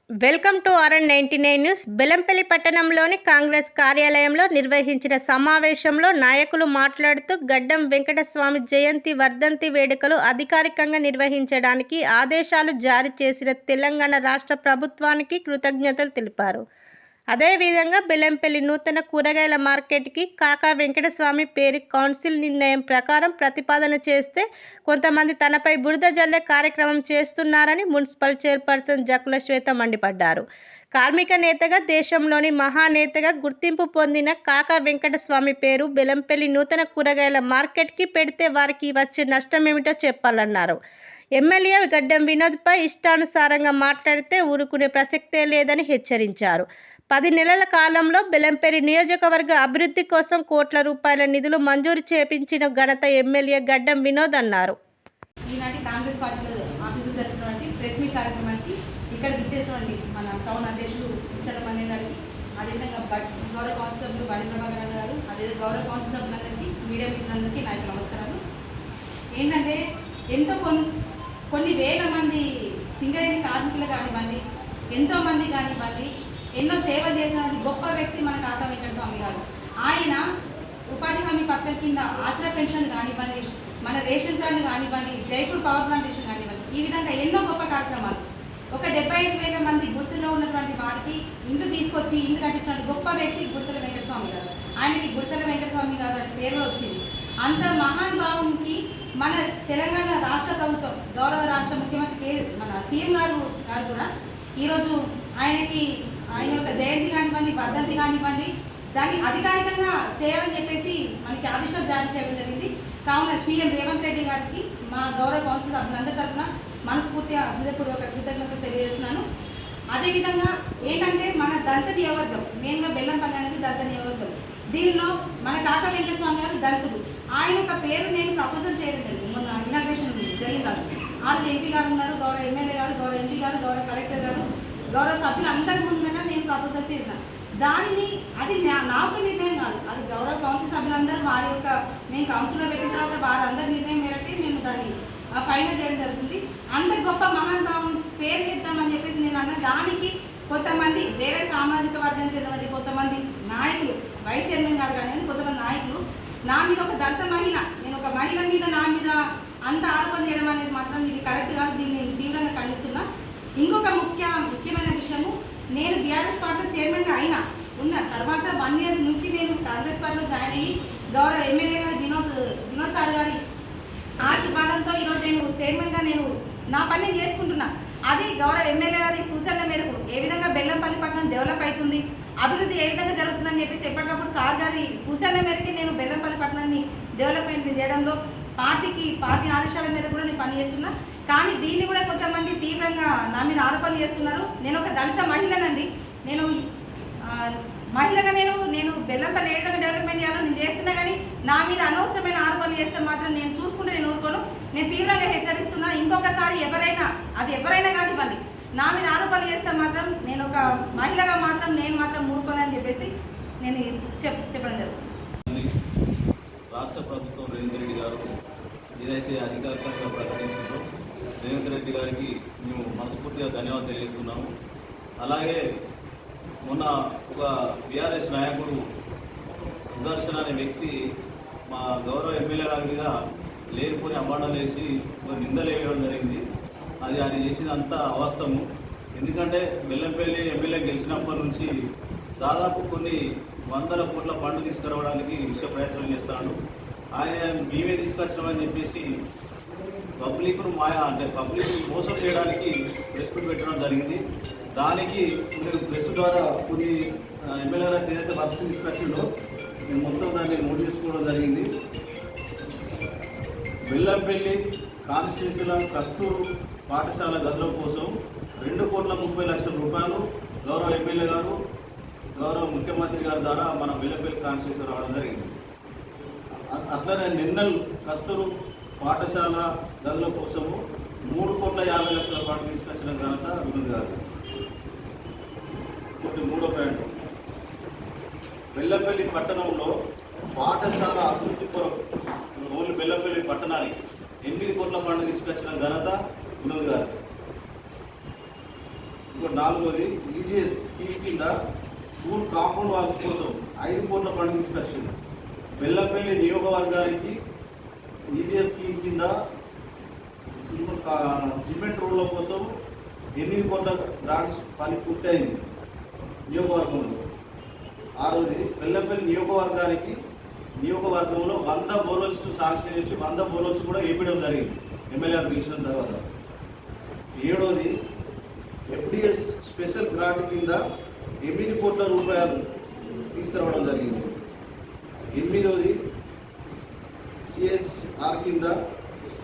Welcome to RN99 news. Bellampalli పట్టణంలోని కాంగ్రెస్ కార్యాలయంలో నిర్వహించిన సమావేశంలో నాయకులు మాట్లాడుతూ గడ్డం వెంకటస్వామి జయంతి వర్ధంతి వేడుకలు అధికారికంగా నిర్వహించడానికి ఆదేశాలు జారీ చేసిన తెలంగాణ రాష్ట్ర ప్రభుత్వానికి కృతజ్ఞతలు తెలిపారు. అదేవిధంగా బెల్లంపల్లి నూతన కూరగాయల మార్కెట్కి కాకా వెంకటస్వామి పేరు కౌన్సిల్ నిర్ణయం ప్రకారం ప్రతిపాదన చేస్తే కొంతమంది తనపై బురద జల్లే కార్యక్రమం చేస్తున్నారని మున్సిపల్ చైర్పర్సన్ జక్కుల శ్వేత మండిపడ్డారు. కార్మిక నేతగా, దేశంలోని మహానేతగా గుర్తింపు పొందిన కాకా వెంకటస్వామి పేరు బెల్లంపల్లి నూతన కూరగాయల మార్కెట్కి పెడితే వారికి వచ్చే నష్టమేమిటో చెప్పాలన్నారు. ఎమ్మెల్యే గడ్డం వినోద్పై ఇష్టానుసారంగా మాట్లాడితే ఊరుకునే ప్రసక్తే లేదని హెచ్చరించారు. 10 నెలల కాలంలో బెల్లంపల్లి నియోజకవర్గ అభివృద్ధి కోసం కోట్ల రూపాయల నిధులు మంజూరు చేపించిన ఘనత ఎమ్మెల్యే గడ్డం వినోద్ అన్నారు. ఈనాటి కాంగ్రెస్ పార్టీలో ఆఫీసు జరుగుతున్నటువంటి ప్రెస్ మీట్ కార్యక్రమానికి ఇక్కడ విచ్చేసినటువంటి మన టౌన్ అధ్యక్షులు చలమనే గారికి, అదేవిధంగా గౌరవ కౌన్సిల్ సభ్యులు బండి ప్రభాకర్ గారు, అదే గౌరవ కౌన్సిల్ సభ్యులందరికీ, మీడియా మిత్రులందరికీ నా యొక్క నమస్కారాలు. ఏంటంటే కొన్ని వేల మంది సింగరేణి కార్మికులు కానివ్వండి, ఎంతోమంది కానివ్వండి, ఎన్నో సేవ చేసినటువంటి గొప్ప వ్యక్తి మన కాకా వెంకటస్వామి గారు. ఆయన ఉపాధి హామీ పథకం కింద ఆసరా పెన్షన్ కానివ్వండి, మన రేషన్ కార్డు కానివ్వండి, జైపూర్ పవర్ ప్లాంటేషన్ కానివ్వండి, ఈ విధంగా ఎన్నో గొప్ప కార్యక్రమాలు. ఒక 75,000 మంది గుడిసెలో ఉన్నటువంటి వారికి ఇంటి తీసుకొచ్చి ఇంటి కట్టించిన గొప్ప వ్యక్తి గుడిసెల వెంకటస్వామి గారు. ఆయనకి గుడిసెల వెంకటస్వామి గారు అనే పేరు వచ్చింది. అంత మహానుభావునికి మన తెలంగాణ రాష్ట్ర ప్రభుత్వం, గౌరవ రాష్ట్ర ముఖ్యమంత్రి మన సీఎం గారు కూడా ఈరోజు ఆయన యొక్క జయంతి కానివ్వండి, వర్ధంతి కానివ్వండి, దాన్ని అధికారికంగా చేయాలని చెప్పేసి మనకి ఆదేశాలు జారీ చేయడం జరిగింది. కావున సీఎం రేవంత్ రెడ్డి గారికి మా గౌరవ కౌన్సిల్ సభ్యులందరి తరఫున మనస్ఫూర్తిగా హృదయపూర్వక కృతజ్ఞతలు తెలియజేస్తున్నాను. అదేవిధంగా ఏంటంటే మన దళిత నియోజకవర్గం, మెయిన్గా బెల్లంపల్లి అనేది దళిత నియోజకవర్గం. దీనిలో మన కాకా వెంకటస్వామి గారు దళితుడు. ఆయన యొక్క పేరు నేను ప్రపోజల్ చేయడం జరిగింది. మొన్న ఇనాగ్రేషన్ జరిగిన వాళ్ళు ఎంపీ గారు ఉన్నారు, గౌరవ ఎమ్మెల్యే గారు, గౌరవ ఎంపీ గారు, గౌరవ కలెక్టర్ గారు, గౌరవ సభ్యులు అందరి ముందుగా నేను ప్రపోజల్ చేసిన దానిని అది నాకు నిర్ణయం కాదు, అది గౌరవ కౌన్సిల్ సభ్యులందరూ వారి యొక్క మేము కౌన్సిల్లో పెట్టిన తర్వాత వారందరి నిర్ణయం మేరకే మేము దాన్ని ఫైనల్ చేయడం జరుగుతుంది. అంత గొప్ప మహానుభావం పేరు చెప్తామని చెప్పేసి నేను అన్న దానికి కొంతమంది వేరే సామాజిక వర్గం చెందినటువంటి కొంతమంది నాయకులు, వైస్ చైర్మన్ గారు కానీ కొంతమంది నాయకులు నా మీద ఒక దళిత మహిళ, నేను ఒక మహిళ మీద నా మీద అంత ఆరోపణ చేయడం అనేది మాత్రం ఇది కరెక్ట్ కాదు. దీన్ని తీవ్రంగా ఖండిస్తున్నా. ఇంకొక ముఖ్యమైన విషయము, నేను బీఆర్ఎస్ పార్టీలో చైర్మన్గా అయినా ఉన్న తర్వాత 1 year నుంచి నేను కాంగ్రెస్ పార్టీలో జాయిన్ అయ్యి గౌరవ ఎమ్మెల్యే గారు వినోద్ సార్ గారి ఆశీర్వాదంతో ఈరోజు నేను చైర్మన్గా నేను నా పని చేసుకుంటున్నా. అది గౌరవ ఎమ్మెల్యే గారి సూచనల మేరకు ఏ విధంగా బెల్లంపల్లి పట్టణం డెవలప్ అవుతుంది, అభివృద్ధి ఏ విధంగా జరుగుతుందని చెప్పేసి ఎప్పటికప్పుడు సార్ గారి సూచనల మేరకే నేను బెల్లంపల్లి పట్టణాన్ని డెవలప్మెంట్ చేయడంలో పార్టీ ఆదేశాల మేరకు కూడా నేను పనిచేస్తున్నా. కానీ దీన్ని కూడా కొంతమంది తీవ్రంగా నా మీద ఆరోపణలు చేస్తున్నారు. నేను ఒక దళిత మహిళనండి. నేను మహిళగా నేను బెల్లంపల్లి ఏ విధంగా డెవలప్మెంట్ చేయాలో నేను చేస్తున్నా. కానీ నా మీద అనవసరమైన ఆరోపణలు చేస్తే మాత్రం నేను చూసుకుంటే నేను ఊరుకోను. నేను తీవ్రంగా హెచ్చరిస్తున్నా. ఇంకొకసారి ఎవరైనా కానివ్వండి నా మీద ఆరోపణలు చేస్తే మాత్రం నేను ఒక మహిళగా మాత్రం నేను మాత్రం ఊరుకోనని చెప్పేసి నేను చెప్పడం జరుగుతుంది. రాష్ట్ర ప్రభుత్వం రేవంత్ రెడ్డి గారు ఏదైతే అధికారికంగా ప్రకటించారో రేవంత్ రెడ్డి గారికి మేము మనస్ఫూర్తిగా ధన్యవాదాలు తెలియజేస్తున్నాము. అలాగే మొన్న ఒక బీఆర్ఎస్ నాయకుడు సుదర్శన్ అనే వ్యక్తి మా గౌరవ ఎమ్మెల్యే గారి మీద లేనిపోని అవార్డులు వేసి ఒక నిందలు వేయడం జరిగింది. అది ఆయన చేసినంతా అవాస్తవము. ఎందుకంటే బెల్లంపల్లి ఎమ్మెల్యే గెలిచినప్పటి నుంచి దాదాపు కొన్ని 100 కోట్ల ఫండ్ తీసుకురావడానికి విషయ ప్రయత్నం చేస్తాడు. ఆయన మేమే తీసుకొచ్చినామని చెప్పేసి పబ్లిక్ మోసం చేయడానికి ప్రెస్ మీట్ పెట్టడం జరిగింది. దానికి మీరు ప్రెస్ ద్వారా కొన్ని ఎమ్మెల్యే గారికి ఏదైతే వర్క్స్ తీసుకొచ్చిండో నేను మొత్తం దాన్ని నోట్ చేసుకోవడం జరిగింది. బెల్లంపల్లి కాన్స్టిట్యూన్సీల కస్తూరు పాఠశాల గదుల కోసం 2,30,00,000 రూపాయలు గౌరవ ఎమ్మెల్యే గారు, గౌరవ ముఖ్యమంత్రి గారి ద్వారా మన బెల్లంపల్లి కాన్స్టిట్యూన్సీ రావడం జరిగింది. అట్లనే నిన్నలు కస్తూరు పాఠశాల గదుల కోసము 3,50,00,000 రూపాయలు తీసుకొచ్చిన ఘనత వినోద్ గారు. మూడో పాయింట్, బెల్లంపల్లి పట్టణంలో పాఠశాల అభివృద్ధి కొరకు ఓన్లీ బెల్లంపల్లి పట్టణానికి 8 కోట్ల ఫండ్ తీసుకొచ్చిన ఘనత వినోద్ గారు. ఇంకోటి నాలుగోది ఈజీఎస్ స్కీమ్ కింద స్కూల్ కాంపౌండ్ వాల్స్ కోసం 5 కోట్ల ఫండ్ తీసుకొచ్చింది. బెల్లంపల్లి నియోజకవర్గానికి ఈజీఎస్ స్కీమ్ కింద సిమెంట్ రోడ్ల కోసం 8 కోట్ల గ్రాంట్స్ పని పూర్తయింది నియోజకవర్గంలో. ఆరోది బెల్లంపల్లి నియోజకవర్గంలో 100 బోర్వెల్స్ శాంక్షన్ చేసి 100 బోర్వెల్స్ కూడా వేయడం జరిగింది ఎమ్మెల్యే గెలిచిన తర్వాత. ఏడోది ఎఫ్డిఎస్ స్పెషల్ గ్రాంట్ కింద 8 కోట్ల రూపాయలు తీసుకురావడం జరిగింది. 8వది సిఎస్ఆర్ కింద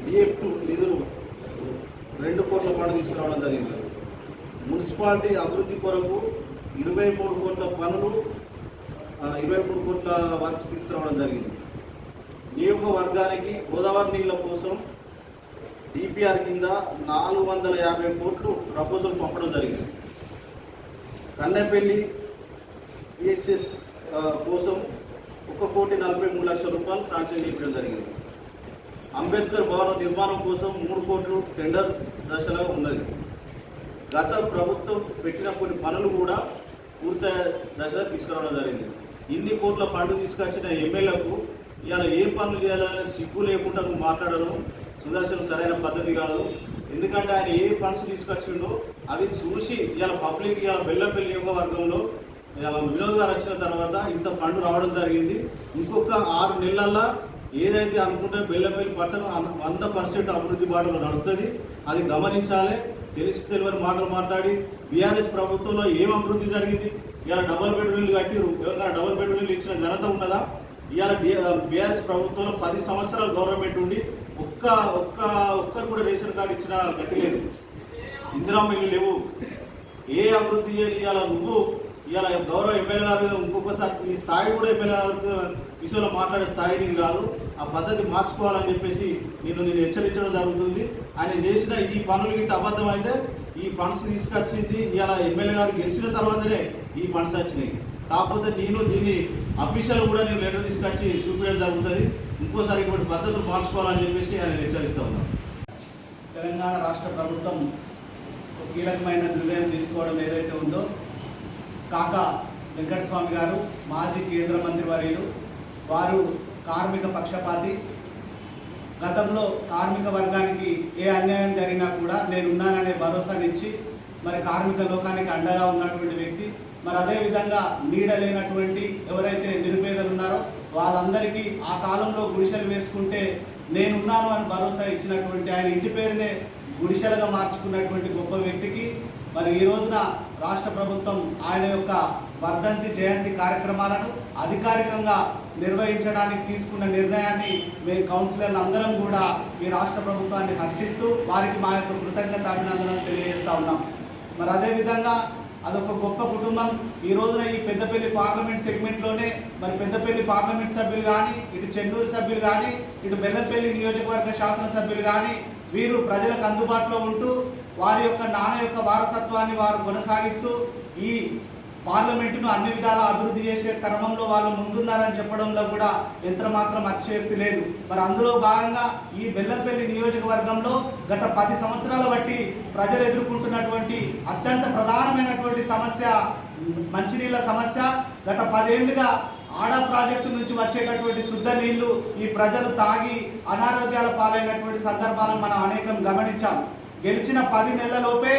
డిఎఫ్2 నిధులు 2 కోట్ల ఫండ్ తీసుకురావడం జరిగింది. మున్సిపాలిటీ అభివృద్ధి కొరకు 23 కోట్ల పనులు 23 కోట్ల వర్క్ తీసుకురావడం జరిగింది. నియోజకవర్గానికి గోదావరి నీళ్ల కోసం డిపిఆర్ కింద 450 కోట్లు ప్రపోజల్ పంపడం జరిగింది. కన్నెపల్లి పిహెచ్ఎస్ కోసం 1,43,00,000 రూపాయలు శాంక్షన్ చేయడం జరిగింది. అంబేద్కర్ భవన నిర్మాణం కోసం 3 కోట్లు టెండర్ దశలో ఉన్నది. గత ప్రభుత్వం పెట్టిన కొన్ని పనులు కూడా పూర్తి దశలో తీసుకురావడం జరిగింది. ఇన్ని కోట్ల ఫండ్ తీసుకొచ్చిన ఎమ్మెల్యేలకు ఇవాళ ఏం పనులు చేయాలని సిగ్గు లేకుండా నువ్వు మాట్లాడడం సుదర్శనం సరైన పద్ధతి కాదు. ఎందుకంటే ఆయన ఏ ఫండ్స్ తీసుకొచ్చిండో అవి చూసి ఇవాళ పబ్లిక్ ఇవాళ బెల్లంపల్లి నియోజకవర్గంలో వినోద్ గారు వచ్చిన తర్వాత ఇంత ఫండ్ రావడం జరిగింది. ఇంకొక 6 నెలల్లో ఏదైతే అనుకుంటే బెల్లంపల్లి పట్టణం 100% అభివృద్ధి బాటలో నడుస్తుంది. అది గమనించాలి. తెలియని మాటలు మాట్లాడి బీఆర్ఎస్ ప్రభుత్వంలో ఏం అభివృద్ధి జరిగింది? ఇవాళ డబుల్ బెడ్రూమ్లు కట్టిరు. ఎవరికైనా డబుల్ బెడ్రూమ్లు ఇచ్చిన ఘనత ఉన్నదా? ఇవాళ బీఆర్ఎస్ ప్రభుత్వంలో 10 సంవత్సరాలు గవర్నమెంట్ ఉండి ఒక్కరు కూడా రేషన్ కార్డు ఇచ్చిన గతి లేదు. ఇందిరా మిల్లు లేవు. ఏ అభివృద్ధి ఇవాళ నువ్వు ఇవాళ గౌరవ ఎమ్మెల్యే గారు ఇంకొకసారి ఈ స్థాయి కూడా ఎమ్మెల్యే గారు విషయంలో మాట్లాడే స్థాయి ఇది కాదు. ఆ పద్ధతి మార్చుకోవాలని చెప్పేసి నేను హెచ్చరించడం జరుగుతుంది. ఆయన చేసిన ఈ పనులు గిట్ట అబద్ధం అయితే ఈ ఫండ్స్ తీసుకొచ్చింది ఇవాళ ఎమ్మెల్యే గారు గెలిచిన తర్వాతనే ఈ ఫండ్స్ వచ్చినాయి. కాకపోతే నేను దీన్ని అఫీషియల్ కూడా నేను లెటర్ తీసుకొచ్చి చూపించడం జరుగుతుంది. ఇంకోసారి ఇటువంటి పద్ధతులు మార్చుకోవాలని చెప్పేసి ఆయన హెచ్చరిస్తూ ఉన్నాను. తెలంగాణ రాష్ట్ర ప్రభుత్వం కీలకమైన నిర్ణయం తీసుకోవడం ఏదైతే ఉందో, కాకా వెంకటస్వామి గారు మాజీ కేంద్ర మంత్రి వర్యులు, వారు కార్మిక పక్షపాతి. గతంలో కార్మిక వర్గానికి ఏ అన్యాయం జరిగినా కూడా నేనున్నాననే భరోసానిచ్చి మరి కార్మిక లోకానికి అండగా ఉన్నటువంటి వ్యక్తి. మరి అదేవిధంగా నీడ లేనటువంటి ఎవరైతే నిరుపేదలు ఉన్నారో వాళ్ళందరికీ ఆ కాలంలో గుడిసెలు వేసుకుంటే నేనున్నాను అని భరోసా ఇచ్చినటువంటి ఆయన ఇంటి పేరునే గుడిసెలుగా మార్చుకున్నటువంటి గొప్ప వ్యక్తికి మరి ఈ రోజున రాష్ట్ర ప్రభుత్వం ఆయన యొక్క వర్ధంతి జయంతి కార్యక్రమాలను అధికారికంగా నిర్వహించడానికి తీసుకున్న నిర్ణయాన్ని మేము కౌన్సిలర్లు అందరం కూడా ఈ రాష్ట్ర ప్రభుత్వాన్ని హర్షిస్తూ వారికి మా యొక్క కృతజ్ఞతాభినందనలు తెలియజేస్తూ ఉన్నాం. మరి అదేవిధంగా అదొక గొప్ప కుటుంబం. ఈ రోజున ఈ పెద్దపల్లి పార్లమెంట్ సెగ్మెంట్లోనే మరి పెద్దపల్లి పార్లమెంట్ సభ్యులు కానీ, ఇటు చెన్నూరు సభ్యులు కానీ, ఇటు బెల్లంపల్లి నియోజకవర్గ శాసనసభ్యులు కానీ వీరు ప్రజలకు అందుబాటులో ఉంటూ వారి యొక్క నాన్న యొక్క వారసత్వాన్ని వారు కొనసాగిస్తూ ఈ పార్లమెంటును అన్ని విధాలా అభివృద్ధి చేసే క్రమంలో వాళ్ళు ముందున్నారని చెప్పడంలో కూడా ఎంతమాత్రం అతిశయోక్తి లేదు. మరి అందులో భాగంగా ఈ బెల్లంపల్లి నియోజకవర్గంలో గత 10 సంవత్సరాల బట్టి ప్రజలు ఎదుర్కొంటున్నటువంటి అత్యంత ప్రధానమైనటువంటి సమస్య మంచినీళ్ళ సమస్య. గత 10 ఏళ్లుగా ఆడా ప్రాజెక్టు నుంచి వచ్చేటటువంటి శుద్ధ నీళ్లు ఈ ప్రజలు తాగి అనారోగ్యాల పాలైనటువంటి సందర్భాలను మనం అనేకం గమనించాం. గెలిచిన 10 నెలలలోపే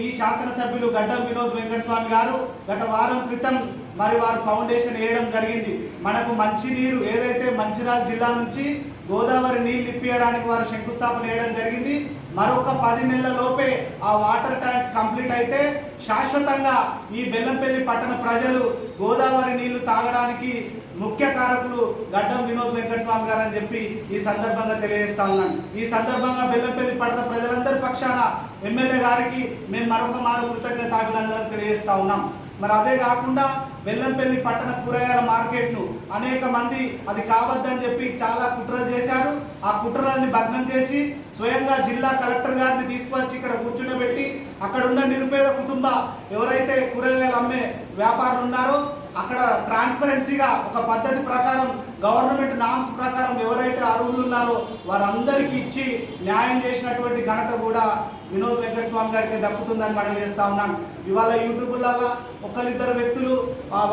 ఈ శాసనసభ్యులు గడ్డం వినోద్ వెంకటస్వామి గారు గత వారం క్రితం మరి వారు ఫౌండేషన్ వేయడం జరిగింది. మనకు మంచినీరు ఏదైతే మంచిర్యాల జిల్లా నుంచి గోదావరి నీళ్ళు ఇప్పించడానికి వారు శంకుస్థాపన చేయడం జరిగింది. మరొక 10 నెలల లోపే ఆ వాటర్ ట్యాంక్ కంప్లీట్ అయితే శాశ్వతంగా ఈ బెల్లంపల్లి పట్టణ ప్రజలు గోదావరి నీళ్లు తాగడానికి ముఖ్య కారకులు గడ్డం వినోద్ వెంకటస్వామి గారు అని చెప్పి ఈ సందర్భంగా తెలియజేస్తా ఉన్నాను. ఈ సందర్భంగా బెల్లంపల్లి పట్టణ ప్రజలందరి పక్షాన ఎమ్మెల్యే గారికి మేము మరొక మారు కృతజ్ఞతాభినందనలు తెలియజేస్తా ఉన్నాం. మరి అదే కాకుండా బెల్లంపల్లి పట్టణ కూరగాయల మార్కెట్ను అనేక మంది అది కావద్దని చెప్పి చాలా కుట్రలు చేశారు. ఆ కుట్రలన్నీ భగ్నం చేసి స్వయంగా జిల్లా కలెక్టర్ గారిని తీసుకువచ్చి ఇక్కడ కూర్చుండబెట్టి అక్కడ ఉన్న నిరుపేద కుటుంబ ఎవరైతే కూరగాయలు అమ్మే వ్యాపారులు ఉన్నారో అక్కడ ట్రాన్స్పరెన్సీగా ఒక పద్ధతి ప్రకారం గవర్నమెంట్ నామ్స్ ప్రకారం ఎవరైతే అర్హులు ఉన్నారో వారందరికీ ఇచ్చి న్యాయం చేసినటువంటి ఘనత కూడా వినోద్ వెంకటస్వామి గారికి దక్కుతుందని మనం చేస్తా ఉన్నాను. ఇవాళ యూట్యూబ్లలో ఒకరిద్దరు వ్యక్తులు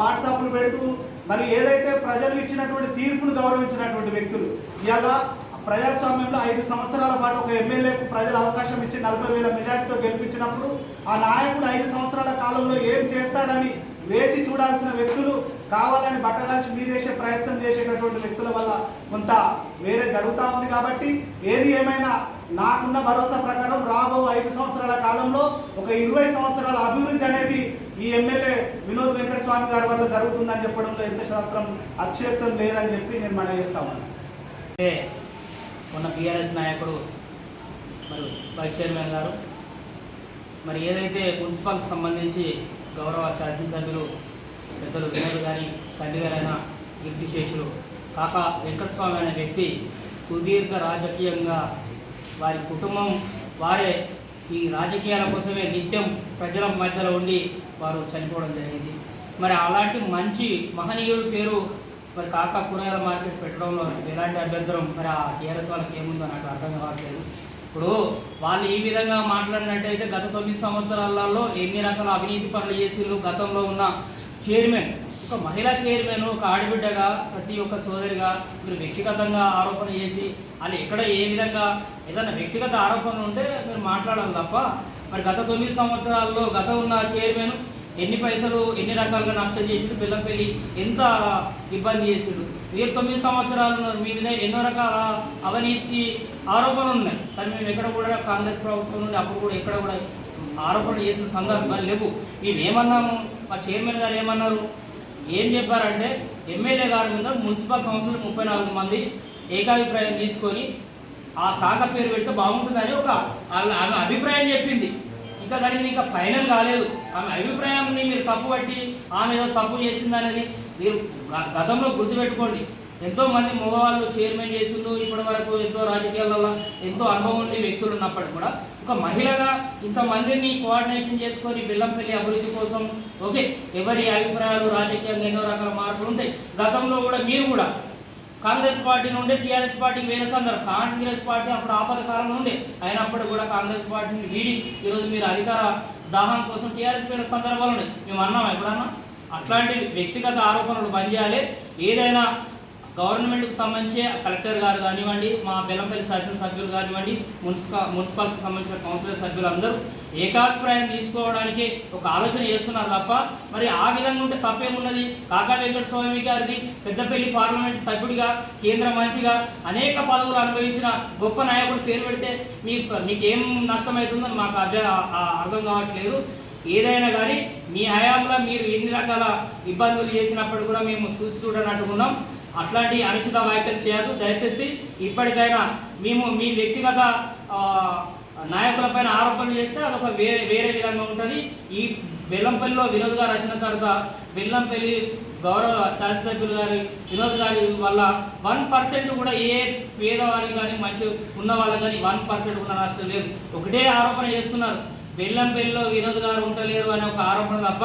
వాట్సాప్లు పెడుతూ మరి ఏదైతే ప్రజలు ఇచ్చినటువంటి తీర్పును గౌరవించినటువంటి వ్యక్తులు ఇలా ప్రజాస్వామ్యంలో 5 సంవత్సరాల పాటు ఒక ఎమ్మెల్యేకు ప్రజలు అవకాశం ఇచ్చి 40,000 మెజార్టీతో గెలిపించినప్పుడు ఆ నాయకుడు 5 సంవత్సరాల కాలంలో ఏం చేస్తాడని వేచి చూడాల్సిన వ్యక్తులు కావాలని బట్టగాల్చి మీదేసే ప్రయత్నం చేసేటటువంటి వ్యక్తుల వల్ల కొంత వేరే జరుగుతూ ఉంది. కాబట్టి ఏది ఏమైనా నాకున్న భరోసా ప్రకారం రాబో 5 సంవత్సరాల కాలంలో ఒక 20 సంవత్సరాల అభివృద్ధి అనేది ఈ ఎమ్మెల్యే వినోద్ వెంకటస్వామి గారి వల్ల జరుగుతుందని చెప్పడంలో ఎంత శాతం అతిశయోక్తం లేదని చెప్పి నేను మనం చేస్తామని. మొన్న బీఆర్ఎస్ నాయకుడు మరి వైస్ చైర్మన్ గారు మరి ఏదైతే మున్సిపల్కి సంబంధించి గౌరవ శాసనసభ్యులు పెద్దలు వినోద్ గారి తండ్రి గారైన కీర్తిశేషులు కాకా వెంకటస్వామి అనే వ్యక్తి సుదీర్ఘ రాజకీయంగా వారి కుటుంబం వారే ఈ రాజకీయాల కోసమే నిత్యం ప్రజల మధ్యలో ఉండి వారు చనిపోవడం జరిగింది. మరి అలాంటి మంచి మహనీయుడు పేరు మరి కాకా కూరగాయల మార్కెట్ పెట్టడంలో ఎలాంటి అభ్యంతరం మరి ఆ టీఆర్ఎస్ వాళ్ళకి ఏముందో నాకు అర్థం కావట్లేదు. ఇప్పుడు వాళ్ళు ఈ విధంగా మాట్లాడినట్టయితే గత 9 సంవత్సరాలలో ఎన్ని రకాల అవినీతి పనులు చేసిళ్ళు. గతంలో ఉన్న చైర్మన్ ఒక మహిళా చైర్మన్ ఒక ఆడబిడ్డగా ప్రతి ఒక్క సోదరిగా మీరు వ్యక్తిగతంగా ఆరోపణ చేసి వాళ్ళు ఎక్కడ ఏ విధంగా ఏదైనా వ్యక్తిగత ఆరోపణలు ఉంటే మీరు మాట్లాడాలి తప్ప మరి గత 9 సంవత్సరాల్లో గత ఉన్న చైర్మన్ ఎన్ని పైసలు ఎన్ని రకాలుగా నష్టం చేసిండు, బెల్లంపల్లి ఎంత ఇబ్బంది చేసిండు. మీరు 9 సంవత్సరాలు మీ మీద ఎన్నో రకాల అవినీతి ఆరోపణలు ఉన్నాయి. కానీ మేము ఎక్కడ కూడా కాంగ్రెస్ ప్రభుత్వం నుండి అప్పుడు కూడా ఎక్కడ కూడా ఆరోపణలు చేసిన సందర్భాలు లేవు. మేము ఏమన్నాము, మా చైర్మన్ గారు ఏమన్నారు, ఏం చెప్పారంటే ఎమ్మెల్యే గారి మీద మున్సిపల్ కౌన్సిల్ 34 మంది ఏకాభిప్రాయం తీసుకొని ఆ కాక పేరు పెడితే బాగుంటుందని ఒక ఆమె అభిప్రాయం చెప్పింది. ఇంకా దాని మీద ఇంకా ఫైనల్ కాలేదు. ఆమె అభిప్రాయాన్ని మీరు తప్పు పట్టి ఆమె ఏదో తప్పు చేసిందనేది మీరు గతంలో గుర్తుపెట్టుకోండి. ఎంతోమంది మగవాళ్ళు చైర్మన్ చేసిండ్రు, ఇప్పటి వరకు ఎంతో రాజకీయాలలో ఎంతో అనుభవం ఉండి వ్యక్తులు ఉన్నప్పటికీ కూడా ఒక మహిళగా ఇంతమందిని కోఆర్డినేషన్ చేసుకొని బెల్లంపల్లి అభివృద్ధి కోసం ఓకే ఎవరి అభిప్రాయాలు రాజకీయంగా ఎన్నో రకాల మార్పులు ఉంటాయి. గతంలో కూడా మీరు కూడా కాంగ్రెస్ పార్టీ నుండి టీఆర్ఎస్ పార్టీకి వేరే సందర్భం కాంగ్రెస్ పార్టీ అప్పుడు ఆపద కాలం నుండి అయినప్పుడు కూడా కాంగ్రెస్ పార్టీని వీడి ఈరోజు మీరు అధికార దాహం కోసం టీఆర్ఎస్ వేరే సందర్భాలు ఉన్నాయి. మేము అన్నాం ఎప్పుడన్నా అట్లాంటి వ్యక్తిగత ఆరోపణలు బంద్ చేయాలి. ఏదైనా గవర్నమెంట్కి సంబంధించి కలెక్టర్ గారు కానివ్వండి, మా బెల్లంపల్లి శాసనసభ్యులు కానివ్వండి, మున్సిపాలిటీకి సంబంధించిన కౌన్సిలర్ సభ్యులందరూ ఏకాభిప్రాయం తీసుకోవడానికి ఒక ఆలోచన చేస్తున్నారు తప్ప మరి ఆ విధంగా ఉంటే తప్పేమున్నది. కాకా వెంకటస్వామి గారిది పెద్దపల్లి పార్లమెంట్ సభ్యుడిగా కేంద్ర మంత్రిగా అనేక పదవులు అనుభవించిన గొప్ప నాయకుడు పేరు పెడితే మీకేం నష్టమవుతుందని మాకు అర్థం కావట్లేదు. ఏదైనా కానీ మీ హయాంలో మీరు ఎన్ని రకాల ఇబ్బందులు చేసినప్పుడు కూడా మేము చూసి చూడనట్టుకున్నాం. అట్లాంటి అనుచిత వ్యాఖ్యలు చేయదు. దయచేసి ఇప్పటికైనా మేము మీ వ్యక్తిగత నాయకులపైన ఆరోపణలు చేస్తే అదొక వేరే విధంగా ఉంటుంది. ఈ బెల్లంపల్లిలో వినోద్ గారు వచ్చిన తర్వాత బెల్లంపల్లి గౌరవ శాసనసభ్యులు గారి వినోద్ గారి వల్ల 1% కూడా ఏ పేదవారికి కానీ మంచి ఉన్న వాళ్ళకి కానీ 1% కూడా నష్టం లేదు. ఒకటే ఆరోపణ చేస్తున్నారు, బెల్లంపల్లిలో వినోద్ గారు ఉండలేరు అనే ఒక ఆరోపణ తప్ప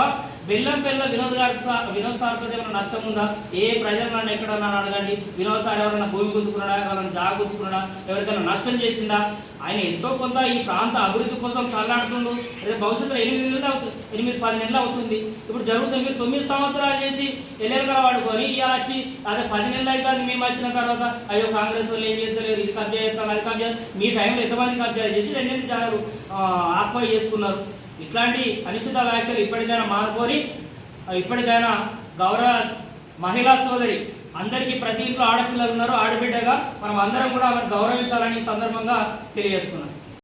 బెల్లంపల్లిలో వినోద్ సార్తో ఏమైనా నష్టం ఉందా? ఏ ప్రజలు నన్ను ఎక్కడన్నా అడగండి, వినోద్ సార్ ఎవరైనా భూమి గుంజుకున్నాడా, ఎవరైనా జాగ గుంజుకున్నాడా, ఎవరికైనా నష్టం చేసిందా? ఆయన ఎంతో కొంత ఈ ప్రాంత అభివృద్ధి కోసం తల్లాడుతుండు. రేపు భవిష్యత్తులో 8-10 నెలలు అవుతుంది. ఇప్పుడు జరుగుతుంది. మీరు 9 సంవత్సరాలు చేసి ఎల్లెలుగా వాడుకొని ఇలా వచ్చి అదే 10 నెలలు అవుతుంది మేము వచ్చిన తర్వాత అయ్యో కాంగ్రెస్ వాళ్ళు ఏం చేస్తలేరు, ఇది కబ్జా చేస్తాం అది కబ్జా. మీ టైంలో ఎంతమంది కబ్జా చేసి ఎన్ని జాగారు ఆక్వై చేసుకున్నారు. ఇట్లాంటి అనుచిత వ్యాఖ్యలు ఇప్పటికైనా మానుకొని ఇప్పటికైనా గౌరవ మహిళా సోదరి అందరికీ ప్రతి ఇంట్లో ఆడపిల్లలు ఉన్నారు, ఆడబిడ్డగా మనం అందరం కూడా ఆమెను గౌరవించాలని ఈ సందర్భంగా తెలియజేస్తున్నాం.